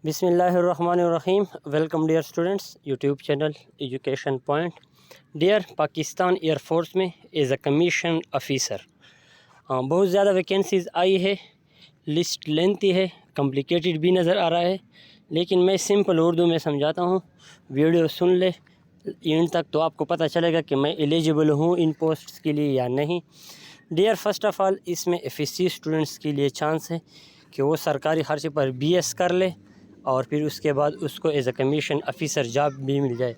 بسم اللہ الرحمن الرحیم. Welcome dear students YouTube channel education point. Dear Pakistan air force میں ایز اے کمیشن آفیسر بہت زیادہ ویکینسیز آئی ہے. لسٹ لینتھی ہے, کمپلیکیٹڈ بھی نظر آ رہا ہے, لیکن میں سمپل اردو میں سمجھاتا ہوں. ویڈیو سن لے اینڈ تک تو آپ کو پتہ چلے گا کہ میں ایلیجبل ہوں ان پوسٹس کے لیے یا نہیں. ڈیئر فرسٹ آف آل, اس میں ایف ایس سی اسٹوڈنٹس کے لیے چانس ہے کہ وہ سرکاری خرچے پر بی ایس کر لے اور پھر اس کے بعد اس کو as a commission officer job بھی مل جائے.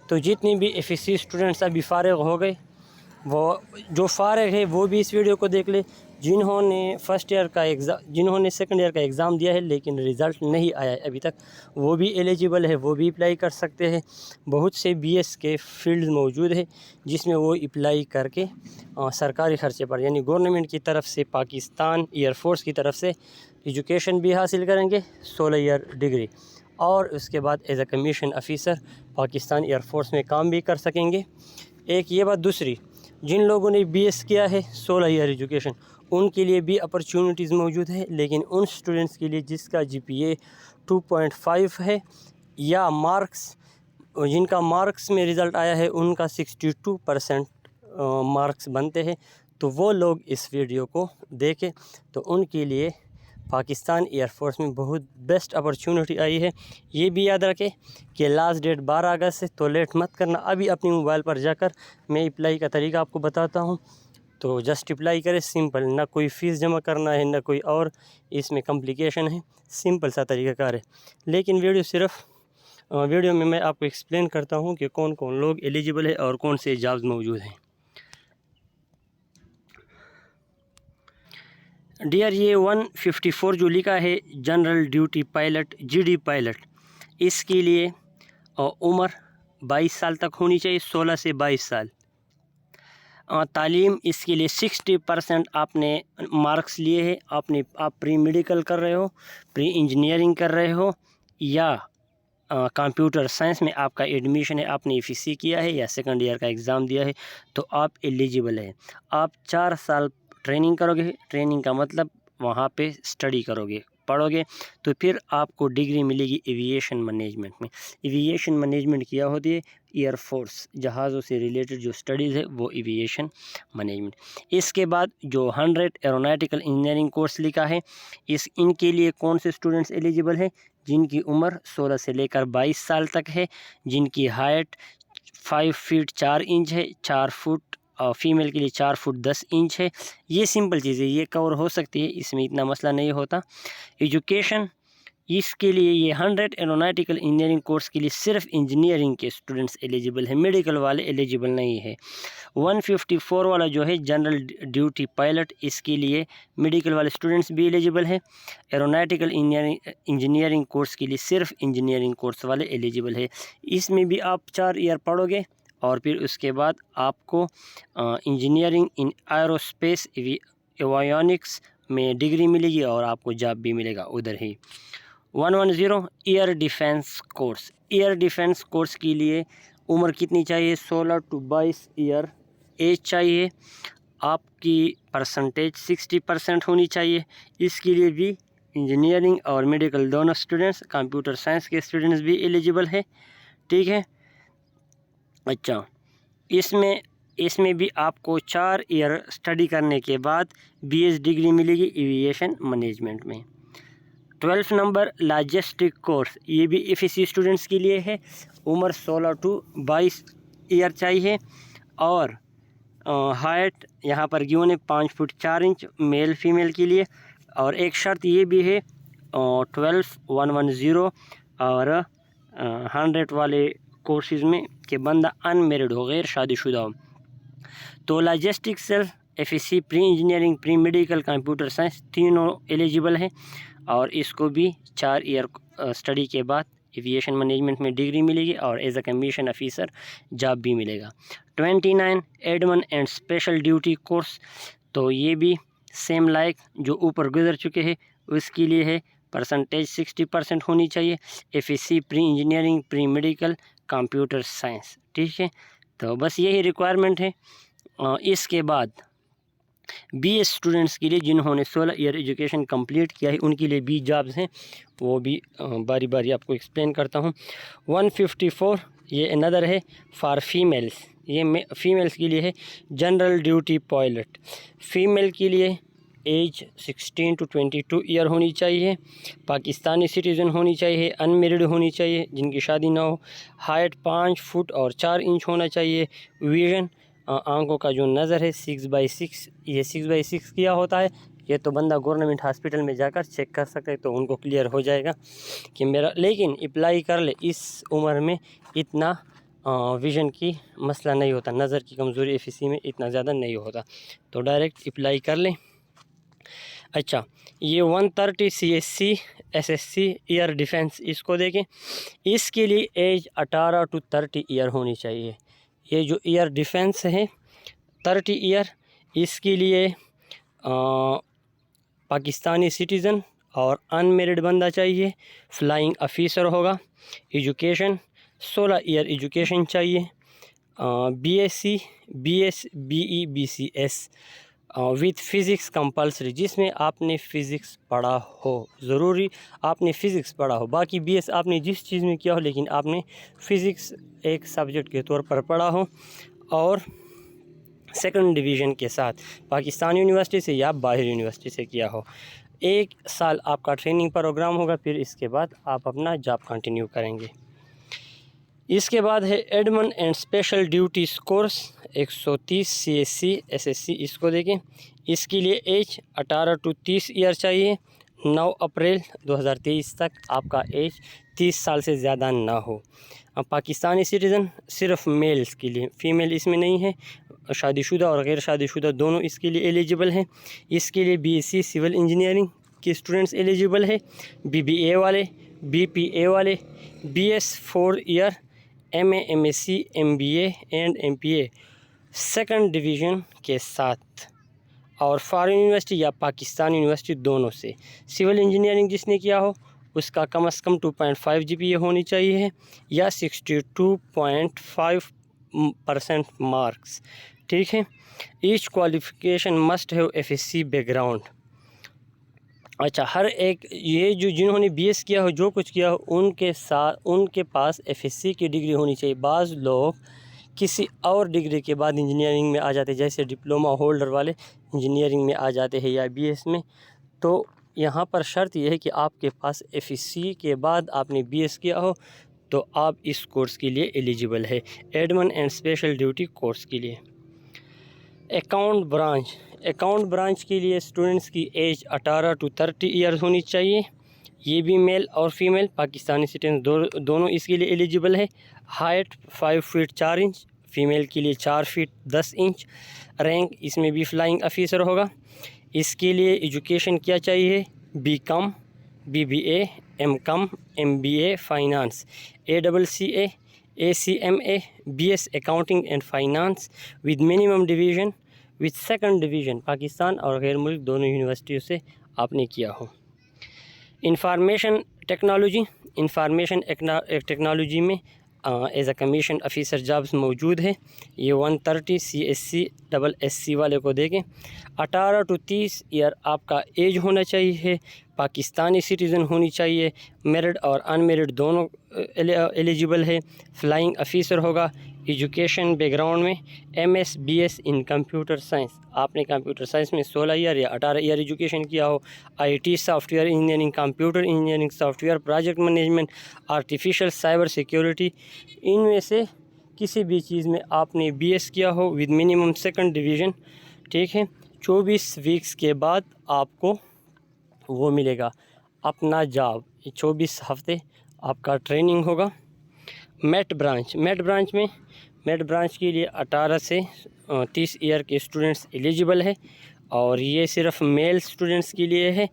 تو جتنی بھی ایف ایس سی اسٹوڈنٹس ابھی فارغ ہو گئے, وہ جو فارغ ہے وہ بھی اس ویڈیو کو دیکھ لے. جنہوں نے جنہوں نے سیکنڈ ایئر کا ایگزام دیا ہے لیکن رزلٹ نہیں آیا ہے ابھی تک, وہ بھی ایلیجبل ہے, وہ بھی اپلائی کر سکتے ہیں. بہت سے بی ایس کے فیلڈ موجود ہے جس میں وہ اپلائی کر کے سرکاری خرچے پر یعنی گورنمنٹ کی طرف سے, پاکستان ایئر فورس کی طرف سے ایجوکیشن بھی حاصل کریں گے, 16 ایئر ڈگری, اور اس کے بعد as a commission officer Pakistan air force میں کام بھی کر سکیں گے. ایک یہ بات. دوسری, جن لوگوں نے بی ایس کیا ہے 16 ایئر ایجوکیشن, ان کے لیے بھی اپرچونٹیز موجود ہے, لیکن ان اسٹوڈنٹس کے لیے جس کا جی پی اے 2.5 ہے یا جن کا مارکس میں رزلٹ آیا ہے ان کا 62% مارکس بنتے ہیں, تو وہ لوگ اس ویڈیو کو دیکھیں. تو ان کے لیے پاکستان ایئر فورس میں بہت بیسٹ اپرچونٹی آئی ہے. یہ بھی یاد رکھیں کہ لاسٹ ڈیٹ 12 اگست ہے, تو لیٹ مت کرنا. ابھی اپنی موبائل پر جا کر میں اپلائی کا طریقہ آپ کو بتاتا ہوں, تو جسٹ اپلائی کرے. سمپل, نہ کوئی فیس جمع کرنا ہے, نہ کوئی اور اس میں کمپلیکیشن ہے, سمپل سا طریقہ کار ہے. لیکن ویڈیو میں آپ کو ایکسپلین کرتا ہوں کہ کون کون لوگ ایلیجبل ہے اور کون سے جابز موجود ہیں. ڈیئر, یہ 154 جو لکھا ہے general duty pilot G D pilot, اس کے لیے عمر 22 سال تک ہونی چاہیے, 16 سے 22 سال. تعلیم اس کے لیے 60% آپ نے مارکس لیے ہیں. آپ پری میڈیکل کر رہے ہو, پری انجینئرنگ کر رہے ہو, یا کمپیوٹر سائنس میں آپ کا ایڈمیشن ہے, آپ نے ایف ای سی کیا ہے یا سیکنڈ ایئر کا ایگزام دیا ہے, تو آپ ایلیجبل ہیں. آپ 4 سال ٹریننگ کرو گے. ٹریننگ کا مطلب وہاں پہ اسٹڈی کرو گے, پڑھو گے, تو پھر آپ کو ڈگری ملے گی ایوییشن مینجمنٹ میں. ایوییشن مینجمنٹ کیا ہوتی ہے؟ ایئر فورس, جہازوں سے ریلیٹڈ جو اسٹڈیز ہے وہ ایوییشن مینجمنٹ. اس کے بعد جو 100 ایروناٹیکل انجینئرنگ کورس لکھا ہے, ان کے لیے کون سے اسٹوڈنٹس ایلیجبل ہیں؟ جن کی عمر 16 سے لے کر 22 سال تک ہے, جن کی ہائٹ 5 فٹ 4 انچ ہے, 4 فٹ, اور فیمیل کے لیے 4 فٹ 10 انچ ہے. یہ سمپل چیزیں یہ کور ہو سکتی ہے, اس میں اتنا مسئلہ نہیں ہوتا. ایجوکیشن, اس کے لیے یہ 100 ایروناٹیکل انجینئرنگ کورس کے لیے صرف انجینئرنگ کے اسٹوڈنٹس ایلیجبل ہیں, میڈیکل والے ایلیجبل نہیں ہے. 154 والا جو ہے جنرل ڈیوٹی پائلٹ, اس کے لیے میڈیکل والے اسٹوڈنٹس بھی ایلیجبل ہیں. ایروناٹیکل انجینئرنگ کورس کے لیے صرف انجینئرنگ کورس والے ایلیجبل ہے. اس میں بھی آپ 4 ایئر پڑھو گے, اور پھر اس کے بعد آپ کو انجینئرنگ ان ایروسپیس ایویونکس میں ڈگری ملے گی, اور آپ کو جاب بھی ملے گا ادھر ہی. 110 air defence course. Air defence course کے لیے عمر کتنی چاہیے؟ 16 to 22 ایئر ایج چاہیے. آپ کی پرسنٹیج 60% ہونی چاہیے. اس کے لیے بھی انجینئرنگ اور میڈیکل دونوں اسٹوڈنٹس, کمپیوٹر سائنس کے اسٹوڈنٹس بھی ایلیجبل ہے. ٹھیک ہے. اچھا, اس میں بھی آپ کو 4 ایئر اسٹڈی کرنے کے بعد بی ایس ڈگری ملے گی ایوییشن مینجمنٹ میں. 12 نمبر لاجسٹک کورس, یہ بھی ایف ای سی اسٹوڈنٹس کے لیے ہے. عمر 16 to 22 ایئر چاہیے, اور ہائٹ یہاں پر گیون ہے 5 فٹ 4 انچ میل فیمیل کے لیے. اور ایک شرط یہ بھی ہے 110 اور 100 والے کورسز میں کہ بندہ ان میرڈ ہو, غیر شادی شدہ ہو. تو logistic self, F S C, pre engineering, pre medical, computer science تینوں ایلیجبل ہیں, اور اس کو بھی 4 ایئر اسٹڈی کے بعد ایوییشن مینجمنٹ میں ڈگری ملے گی, اور as a commission officer job بھی ملے گا. 29 admin and special duty course, تو یہ بھی سیم لائک جو اوپر گزر چکے ہیں اس کے لیے ہے. پرسنٹیج 60% ہونی چاہیے. F S C, pre engineering, pre medical, computer science. ٹھیک ہے, تو بس یہی ریکوائرمنٹ ہے. اس کے بعد BA اسٹوڈنٹس کے لیے جنہوں نے 16 ایئر ایجوکیشن کمپلیٹ کیا ہے ان کے لیے 20 جابز ہیں، وہ بھی باری باری آپ کو ایکسپلین کرتا ہوں۔ 154 یہ اندر ہے فار فیمیلس، یہ فیمیلس کے لیے ہے جنرل ڈیوٹی پائلٹ، فیمیل کے لیے ایج 16 to 22 ایئر ہونی چاہیے، پاکستانی سٹیزن ہونی چاہیے، ان میرڈ ہونی چاہیے جن کی شادی نہ ہو، ہائٹ 5 فٹ اور 4 انچ ہونا چاہیے، ویژن آنکھوں کا جو نظر ہے 6/6، یہ 6/6 کیا ہوتا ہے، یہ تو بندہ گورنمنٹ ہاسپٹل میں جا کر چیک کر سکتے تو ان کو کلیئر ہو جائے گا کہ میرا، لیکن اپلائی کر لے اس عمر میں اتنا ویژن کی مسئلہ نہیں ہوتا، نظر کی کمزوری FSC میں اتنا زیادہ نہیں ہوتا، تو ڈائریکٹ اپلائی کر لیں۔ اچھا، یہ 130 CSC SSC ایئر ڈیفنس، اس کو دیکھیں، اس کے لیے ایج 18 to 30 ایئر ہونی چاہیے۔ یہ جو ایئر ڈیفنس ہے 30 ایئر، اس کے لیے پاکستانی سٹیزن اور ان میرڈ بندہ چاہیے، فلائنگ آفیسر ہوگا، ایجوکیشن 16 ایئر ایجوکیشن چاہیے، BSc BS BE BCS with physics compulsory, جس میں آپ نے فزکس پڑھا ہو، ضروری آپ نے فزکس پڑھا ہو، باقی BS آپ نے جس چیز میں کیا ہو لیکن آپ نے فزکس ایک سبجیکٹ کے طور پر پڑھا ہو، اور سیکنڈ ڈویژن کے ساتھ پاکستان یونیورسٹی سے یا باہر یونیورسٹی سے کیا ہو۔ 1 سال آپ کا ٹریننگ پروگرام ہوگا، پھر اس کے بعد آپ اپنا جاب کنٹینیو کریں گے۔ اس کے بعد ہے admin and special duties course 130 CSC SSC، اس کو دیکھیں، اس کے لیے ایج 18 to 30 ایئر چاہیے، 9 اپریل 2023 تک آپ کا ایج 30 سال سے زیادہ نہ ہو۔ پاکستانی سٹیزن صرف میلز کے لیے، فیمیل اس میں نہیں ہے، شادی شدہ اور غیر شادی شدہ دونوں اس کے لیے ایلیجبل ہیں۔ اس کے لیے BSc سول انجینئرنگ کے اسٹوڈنٹس ایلیجبل ہے، BBA والے، BPA والے، BS 4 year, MA MSc MBA and MPA second division کے ساتھ، اور فارن یونیورسٹی یا پاکستان یونیورسٹی دونوں سے۔ سول انجینئرنگ جس نے کیا ہو اس کا کم از کم 2.5 GPA ہونی چاہیے یا 62.5% مارکس، ٹھیک ہے۔ Each qualification must have FSC background. اچھا، ہر ایک یہ جو جنہوں نے BS کیا ہو، جو کچھ کیا ہو، ان کے پاس FSC کی ڈگری ہونی چاہیے۔ بعض لوگ کسی اور ڈگری کے بعد انجینئرنگ میں آ جاتے، جیسے ڈپلومہ ہولڈر والے انجینئرنگ میں آ جاتے ہیں یا BS میں، تو یہاں پر شرط یہ ہے کہ آپ کے پاس FSC کے بعد آپ نے BS کیا ہو تو آپ اس کورس کے لیے ایلیجبل ہے، admin and special duty course کے لیے۔ اکاؤنٹ برانچ کے لیے اسٹوڈنٹس کی ایج 18 to 30 ایئر ہونی چاہیے، یہ بھی میل اور فیمیل، پاکستانی سٹیزن دونوں اس کے لیے ایلیجبل ہے۔ ہائٹ 5 فٹ 4 انچ، فیمیل کے لیے 4 فٹ 10 انچ، رینک اس میں بھی فلائنگ آفیسر ہوگا۔ اس کے لیے ایجوکیشن کیا چاہیے، BCom BBA MCom MBA finance, ACCA ACMA BS accounting and finance with minimum division with second division, Pakistan اور غیر ملک دونوں یونیورسٹیوں سے آپ نے کیا ہو۔ انفارمیشن ٹیکنالوجی میں as a commission officer jobs موجود ہے، یہ 130 CSC SSC والے کو دیکھیں، 18 to 30 ایئر آپ کا ایج ہونا چاہیے، پاکستانی سٹیزن ہونی چاہیے، میرڈ اور ان میرڈ دونوں ایلیجبل ہے، فلائنگ آفیسر ہوگا، ایجوکیشن بیک گراؤنڈ میں MS BS in computer science, آپ نے کمپیوٹر سائنس میں 16 ایئر یا 18 ایئر ایجوکیشن کیا ہو، IT software engineering, computer engineering, software project management, artificial cyber security, ان میں سے کسی بھی چیز میں آپ نے BS کیا ہو ود منیمم سیکنڈ ڈویژن، ٹھیک ہے۔ 24 ویکس کے بعد آپ کو وہ ملے گا اپنا جاب، 24 ہفتے آپ کا ٹریننگ ہوگا۔ میٹ برانچ کے لیے 18 سے 30 ایئر کے اسٹوڈنٹس ایلیجبل ہے، اور یہ صرف میل اسٹوڈنٹس کے لیے ہے،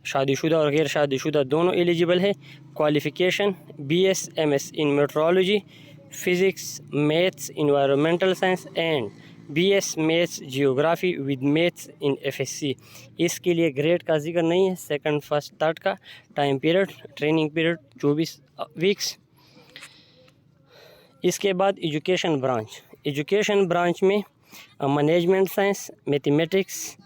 شادی شدہ اور غیر شادی شدہ دونوں ایلیجبل ہے۔ Qualification BS MS in meteorology, physics, maths, environmental science and BS maths geography with maths in FSC۔ اس کے لیے گریڈ کا ذکر نہیں ہے، سیکنڈ فرسٹ تھرڈ کا، time period training period 24 weeks. اس کے بعد ایجوکیشن برانچ میں management science, mathematics,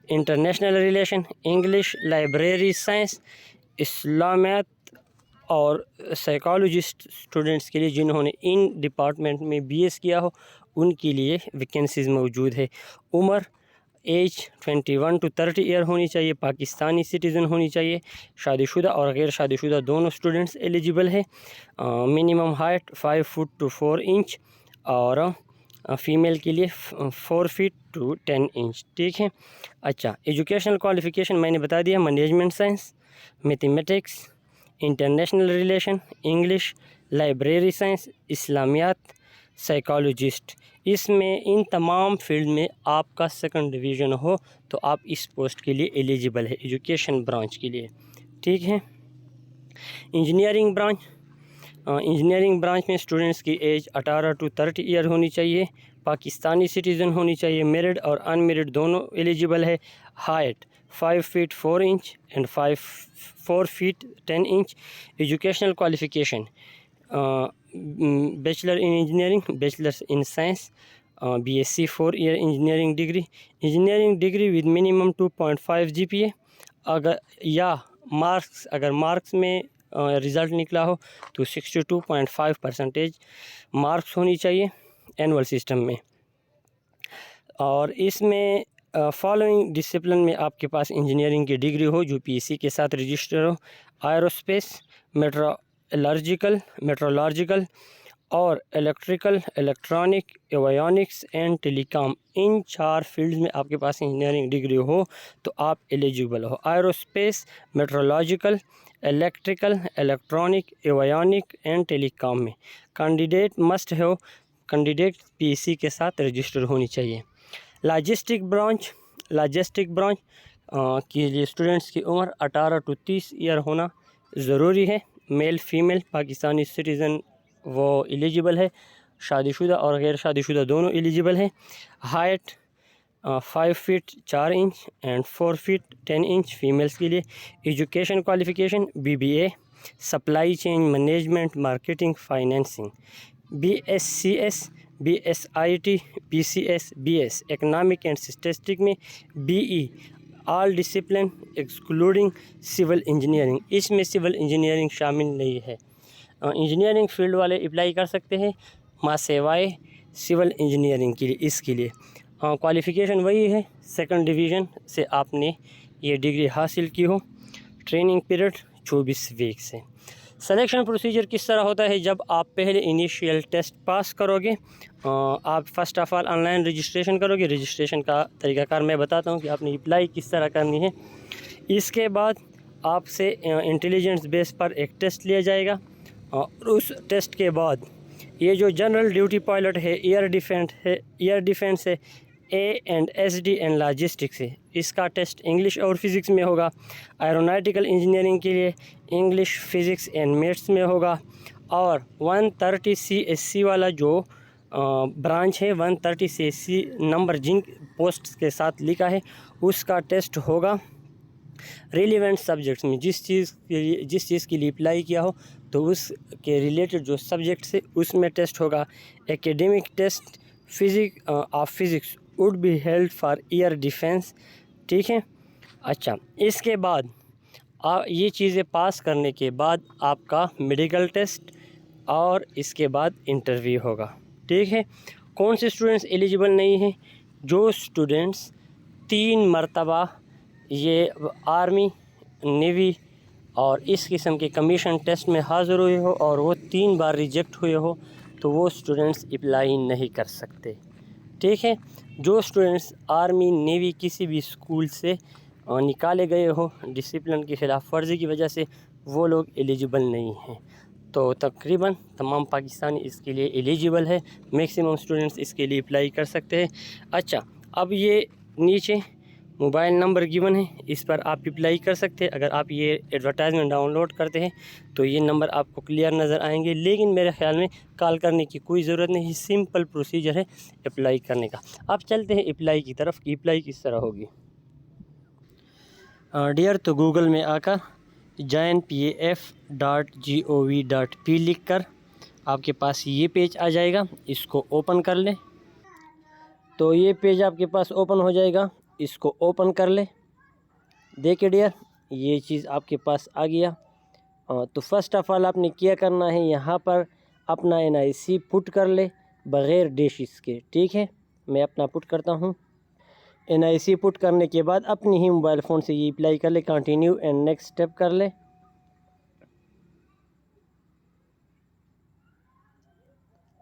international relation, English, library science, اسلامیات اور سائیکالوجسٹ اسٹوڈنٹس کے لیے جنہوں نے ان ڈپارٹمنٹ میں بی ایس کیا ہو ان کے لیے ویکینسیز موجود ہے. عمر ایج 21 to 30 ایئر ہونی چاہیے, پاکستانی سٹیزن ہونی چاہیے, شادی شدہ اور غیر شادی شدہ دونوں اسٹوڈنٹس ایلیجیبل ہے. Minimum height 5 feet to 4 inch اور فیمیل کے لیے 4 فٹ to 10 انچ. ٹھیک ہے. اچھا, ایجوکیشنل کوالیفیکیشن میں نے بتا دیا, management science, mathematics, international relation, English, library science, اسلامیات, سائیکالوجسٹ. اس میں ان تمام فیلڈ میں آپ کا سیکنڈ ڈویژن ہو تو آپ اس پوسٹ کے لیے ایلیجیبل ہے ایجوکیشن برانچ کے لیے. ٹھیک ہے. انجینئرنگ برانچ, انجینئرنگ برانچ میں اسٹوڈنٹس کی ایج 18 to 30 ایئر ہونی چاہیے, پاکستانی سٹیزن ہونی چاہیے, میرڈ اور ان میرڈ دونوں ایلیجیبل ہے. Height 5 feet 4 inch and 4 feet 10 inch. Educational qualification bachelor in engineering, bachelors in science, B S C 4 year engineering degree, engineering degree with minimum 2.5 GPA. اگر marks میں result نکلا ہو تو 62.5% marks ہونی چاہیے annual system میں. اور اس میں فالوئنگ ڈسپلن میں آپ کے پاس انجینئرنگ کی ڈگری ہو جو پی ایس سی کے ساتھ رجسٹر ہو, ایروسپیس, میٹرولوجیکل اور electrical, electronic, avionics and telecom. ان 4 فیلڈز میں آپ کے پاس انجینئرنگ ڈگری ہو تو آپ ایلیجیبل ہو. Aerospace, meteorological, electrical, electronic, avionic and telecom میں کینڈیڈیٹ پی ایس سی کے ساتھ رجسٹر ہونی چاہیے. لاجسٹک برانچ کے لیے اسٹوڈنٹس کی عمر 18 to 30 ایئر ہونا ضروری ہے. میل فیمیل پاکستانی سٹیزن وہ ایلیجیبل ہے, شادی شدہ اور غیر شادی شدہ دونوں ایلیجیبل ہیں. Height 5 feet 4 inch and 4 feet 10 inch females کے لیے. Education qualification BBA, supply chain management, marketing, financing, BScs, BSIT, BCS, BS economic and statistic میں, BE all discipline excluding civil engineering. اس میں سول انجینئرنگ شامل نہیں ہے. Engineering field والے apply کر سکتے ہیں ماں سوائے سول انجینئرنگ کے لیے. اس کے لیے کوالیفیکیشن وہی ہے, سیکنڈ ڈویژن سے آپ نے یہ ڈگری حاصل کی ہو. ٹریننگ پیریڈ 24 ویکس ہے. سلیکشن پروسیجر کس طرح ہوتا ہے؟ جب آپ پہلے انیشیل ٹیسٹ پاس کرو گے, آپ first of all on line registration کرو گے. رجسٹریشن کا طریقہ کار میں بتاتا ہوں کہ آپ نے اپلائی کس طرح کرنی ہے. اس کے بعد آپ سے انٹیلیجنس بیس پر ایک ٹیسٹ لیا جائے گا, اور اس ٹیسٹ کے بعد یہ جو جنرل ڈیوٹی پائلٹ ہے, ایئر ڈیفینس ہے, A&SD اینڈ لاجسٹکس ہے, اس کا ٹیسٹ انگلش اور فزکس میں ہوگا. ایروناٹیکل انجینئرنگ کے لیے انگلش, فزکس اینڈ میتھس میں ہوگا. اور 130 CSC والا جو برانچ ہے, 130 CSC نمبر جن پوسٹ کے ساتھ لکھا ہے اس کا ٹیسٹ ہوگا. ریلیونٹ سبجیکٹس میں جس چیز کے لیے اپلائی کیا ہو تو اس کے ریلیٹڈ جو سبجیکٹس ہے اس میں ٹیسٹ ہوگا. Academic test physics would be held for air defense. ٹھیک ہے. اچھا, اس کے بعد یہ چیزیں پاس کرنے کے بعد آپ کا میڈیکل ٹیسٹ اور اس کے بعد انٹرویو ہوگا. ٹھیک ہے. کون سے اسٹوڈنٹس ایلیجیبل نہیں ہیں؟ جو اسٹوڈنٹس 3 مرتبہ یہ آرمی, نیوی اور اس قسم کے کمیشن ٹیسٹ میں حاضر ہوئے ہو اور وہ 3 بار ریجیکٹ ہوئے ہو تو وہ اسٹوڈنٹس اپلائی نہیں کر سکتے. ٹھیک ہے. جو اسٹوڈنٹس آرمی, نیوی کسی بھی اسکول سے نکالے گئے ہو ڈسپلن کی خلاف ورزی کی وجہ سے, وہ لوگ ایلیجیبل نہیں ہیں. تو تقریباً تمام پاکستانی اس کے لیے ایلیجیبل ہے. میکسیمم اسٹوڈنٹس اس کے لیے اپلائی کر سکتے ہیں. اچھا, اب یہ نیچے موبائل نمبر گیون ہے, اس پر آپ اپلائی کر سکتے ہیں. اگر آپ یہ ایڈورٹائزمنٹ ڈاؤن لوڈ کرتے ہیں تو یہ نمبر آپ کو کلیئر نظر آئیں گے, لیکن میرے خیال میں کال کرنے کی کوئی ضرورت نہیں, سمپل پروسیجر ہے اپلائی کرنے کا. اب چلتے ہیں اپلائی کی طرف کہ اپلائی کس طرح ہوگی. ڈیئر تو گوگل میں آ کر joinpaf.gov.p لکھ کر آپ کے پاس یہ پیج آ جائے گا, اس کو اوپن کر لیں. تو تو یہ پیج آپ کے پاس اوپن ہو جائے گا، اس کو اوپن کر لے۔ دیکھیں ڈیئر، یہ چیز آپ کے پاس آ گیا۔ تو فرسٹ آف آل آپ نے کیا کرنا ہے، یہاں پر اپنا NIC پٹ کر لے بغیر ڈیشز کے، ٹھیک ہے۔ میں اپنا پٹ کرتا ہوں۔ NIC پٹ کرنے کے بعد اپنی ہی موبائل فون سے یہ اپلائی کر لے، کنٹینیو اینڈ نیکسٹ اسٹیپ کر لے۔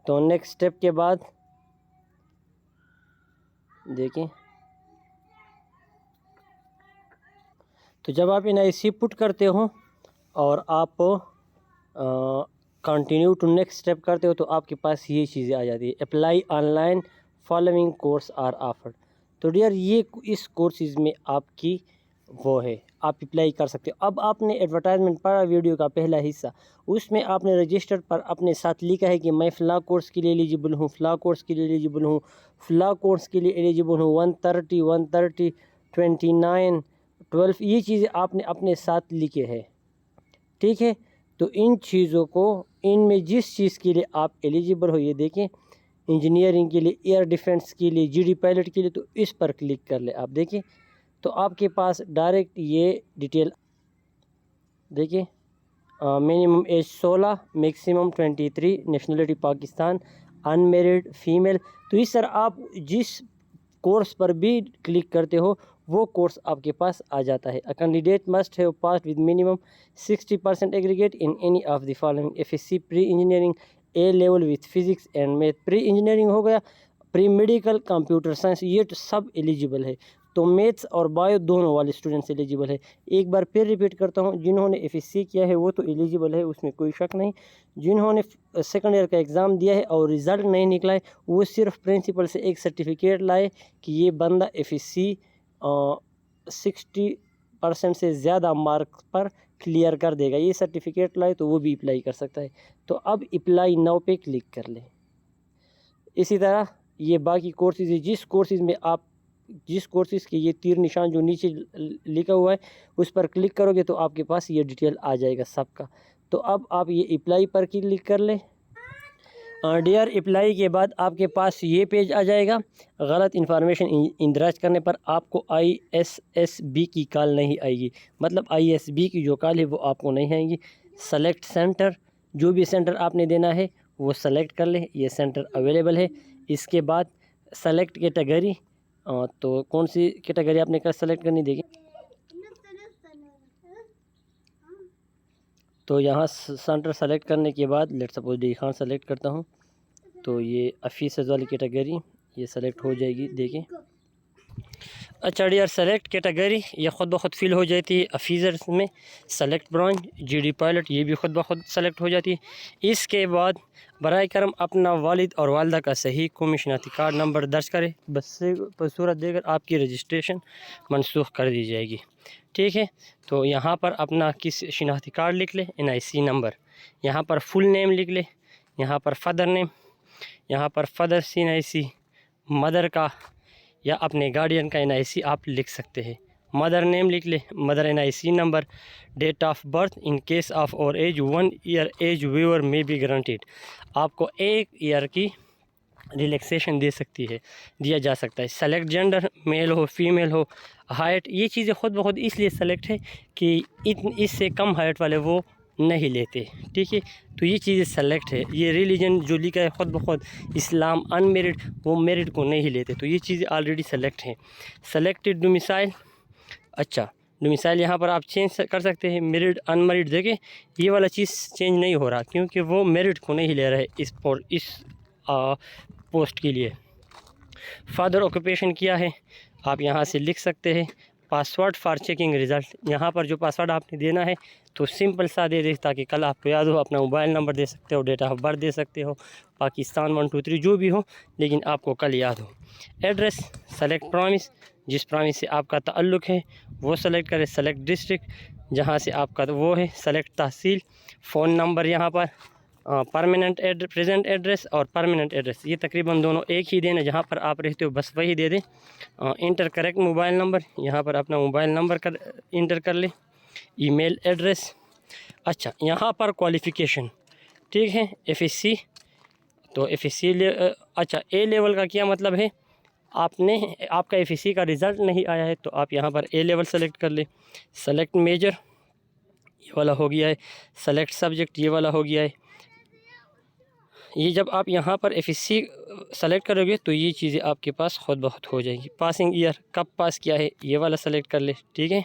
تو نیکسٹ اسٹیپ کے بعد دیکھیں، تو جب آپ NIC پٹ کرتے ہو اور آپ کنٹینیو ٹو نیکسٹ اسٹیپ کرتے ہو تو آپ کے پاس یہ چیزیں آ جاتی ہے، apply online following course are offered. تو ڈیئر یہ اس کورسز میں آپ کی وہ ہے، آپ اپلائی کر سکتے ہو۔ اب آپ نے ایڈورٹائزمنٹ پڑھا ویڈیو کا پہلا حصہ، اس میں آپ نے رجسٹر پر اپنے ساتھ لکھا ہے کہ میں فلاں کورس کے لیے ایلیجیبل ہوں، فلاں کورس کے لیے ایلیجیبل ہوں، فلاں کورس کے لیے ایلیجیبل ہوں، 130 130 29 12، یہ چیزیں آپ نے اپنے ساتھ لکھے ہیں، ٹھیک ہے۔ تو ان چیزوں کو، ان میں جس چیز کے لیے آپ ایلیجیبل ہو، یہ دیکھیں انجینئرنگ کے لیے، ایئر ڈیفنس کے لیے، GD پائلٹ کے لیے، تو اس پر کلک کر لیں۔ آپ دیکھیں تو آپ کے پاس ڈائریکٹ یہ ڈیٹیل دیکھیں، minimum age 16، maximum 23، nationality Pakistan, unmarried female. تو اس طرح آپ جس کورس پر بھی کلک کرتے ہو وہ کورس آپ کے پاس آ جاتا ہے۔ A candidate must have passed with minimum 60% aggregate in any of the following: FSC pre-engineering A level with physics and math۔ Pre engineering ہو گیا، پری میڈیکل، کمپیوٹر سائنس، یہ تو سب ایلیجیبل ہے۔ تو میتھس اور بایو دونوں والے اسٹوڈنٹس ایلیجیبل ہے۔ ایک بار پھر ریپیٹ کرتا ہوں، جنہوں نے FSC کیا ہے وہ تو ایلیجیبل ہے، اس میں کوئی شک نہیں۔ جنہوں نے سیکنڈ ایئر کا ایگزام دیا ہے اور رزلٹ نہیں نکلا ہے، وہ صرف پرنسپل سے ایک سرٹیفکیٹ لائے کہ یہ بندہ FSC 60% سے زیادہ مارک پر کلیئر کر دے گا، یہ سرٹیفکیٹ لائے تو وہ بھی اپلائی کر سکتا ہے۔ تو اب اپلائی ناؤ پہ کلک کر لیں۔ اسی طرح یہ باقی کورسز ہے، جس کورسز کے یہ تیر نشان جو نیچے لکھا ہوا ہے اس پر کلک کرو گے تو آپ کے پاس یہ ڈیٹیل آ جائے گا سب کا۔ تو اب آپ یہ اپلائی پر کلک کر لیں۔ ڈیئر، اپلائی کے بعد آپ کے پاس یہ پیج آ جائے گا۔ غلط انفارمیشن اندراج کرنے پر آپ کو ISSB کی کال نہیں آئے گی، مطلب ISB کی جو کال ہے وہ آپ کو نہیں آئے گی۔ سلیکٹ سینٹر، جو بھی سینٹر آپ نے دینا ہے وہ سلیکٹ کر لیں، یہ سینٹر اویلیبل ہے۔ اس کے بعد سلیکٹ کیٹیگری، تو کون سی کیٹیگری آپ نے سلیکٹ کرنی، دیکھیں تو یہاں سینٹر سلیکٹ کرنے کے بعد let suppose D Khan select کرتا ہوں تو یہ آفیسرز والی کیٹیگری یہ سلیکٹ ہو جائے گی، دیکھیں۔ اچھا ڈیئر، سلیکٹ کیٹیگری یہ خود بخود فل ہو جاتی ہے آفیسرز میں۔ سلیکٹ برانچ GD پائلٹ یہ بھی خود بخود سلیکٹ ہو جاتی ہے۔ اس کے بعد برائے کرم اپنا والد اور والدہ کا صحیح قومی شناختی کارڈ نمبر درج کرے، بس صورت دے کر آپ کی رجسٹریشن منسوخ کر دی جائے گی، ٹھیک ہے۔ تو یہاں پر اپنا کس شناختی کارڈ لکھ لے، NIC نمبر، یہاں پر فل نیم لکھ لے، یہاں پر فادر نیم، یہاں پر فادر NIC، مدر کا یا اپنے گارڈین کا NIC آپ لکھ سکتے ہیں۔ مدر نیم لکھ لے، mother NIC number, date of birth, in case of اور ایج 1 ایئر ایج ویور میں بی گرانٹیڈ، آپ کو 1 ایئر کی ریلیکسیشن دیا جا سکتا ہے۔ سلیکٹ جینڈر، میل ہو فیمیل ہو، ہائٹ، یہ چیزیں خود بخود اس لیے سلیکٹ ہے کہ اس سے کم ہائٹ والے وہ نہیں لیتے، ٹھیک ہے۔ تو یہ چیزیں سلیکٹ ہے۔ یہ ریلیجن جو لکھا ہے خود بخود اسلام، ان میرڈ، وہ میرڈ کو نہیں لیتے، تو یہ چیزیں آلریڈی سلیکٹ ہیں۔ سلیکٹڈ ڈومیسائل، اچھا ڈومیسائل یہاں پر آپ چینج کر سکتے ہیں، میرڈ ان میرڈ، دیکھیں یہ والا چیز چینج نہیں ہو رہا کیونکہ وہ میرڈ کو نہیں لے رہے اس پوسٹ کے لیے۔ فادر آکوپیشن کیا ہے آپ یہاں سے لکھ سکتے ہیں۔ پاسورڈ فار چیکنگ ریزلٹ، یہاں پر جو پاسورڈ آپ نے دینا ہے تو سمپل سا دے دیں تاکہ کل آپ کو یاد ہو۔ اپنا موبائل نمبر دے سکتے ہو، ڈیٹ آف برتھ دے سکتے ہو، پاکستان 1 2 3 جو بھی ہو، لیکن آپ کو کل یاد ہو۔ ایڈریس، سلیکٹ پرامس، جس پرامس سے آپ کا تعلق ہے وہ سلیکٹ کرے۔ سلیکٹ ڈسٹرکٹ، جہاں سے آپ کا وہ ہے۔ سلیکٹ تحصیل، فون نمبر یہاں پر پرماننٹ ایڈریس، پریزنٹ ایڈریس اور پرماننٹ ایڈریس، یہ تقریباً دونوں ایک ہی دینا، جہاں پر آپ رہتے ہو بس وہی دے دیں۔ انٹر کریکٹ موبائل نمبر، یہاں پر اپنا موبائل نمبر انٹر کر لیں۔ ای میل ایڈریس، اچھا یہاں پر کوالیفیکیشن، ٹھیک ہے، FSC، تو FSC اچھا A لیول کا کیا مطلب ہے؟ آپ کا FSC کا رزلٹ نہیں آیا ہے تو آپ یہاں پر A لیول سلیکٹ کر لیں. سلیکٹ میجر یہ والا ہو گیا ہے. سلیکٹ سبجیکٹ یہ والا ہو گیا ہے. یہ جب آپ یہاں پر FSC سلیکٹ کرو گے تو یہ چیزیں آپ کے پاس خود بخود ہو جائیں گی. پاسنگ ایئر کب پاس کیا ہے یہ والا سلیکٹ کر لے. ٹھیک ہے،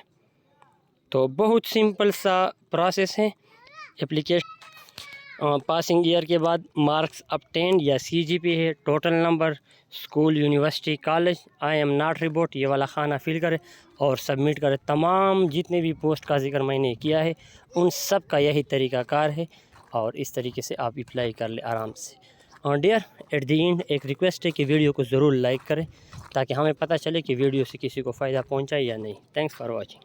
تو بہت سمپل سا پروسیس ہے اپلیکیشن. پاسنگ ایئر کے بعد مارکس obtained یا CGPA ہے، total number, school, university, college, I am not report یہ والا خانہ فل کرے اور سبمٹ کرے. تمام جتنے بھی پوسٹ کا ذکر میں نے کیا ہے ان سب کا یہی طریقہ کار ہے اور اس طریقے سے آپ اپلائی کر لیں آرام سے. ڈیئر ایٹ دی اینڈ ایک ریکویسٹ ہے کہ ویڈیو کو ضرور لائک کریں تاکہ ہمیں پتہ چلے کہ ویڈیو سے کسی کو فائدہ پہنچا یا نہیں. Thanks for watching.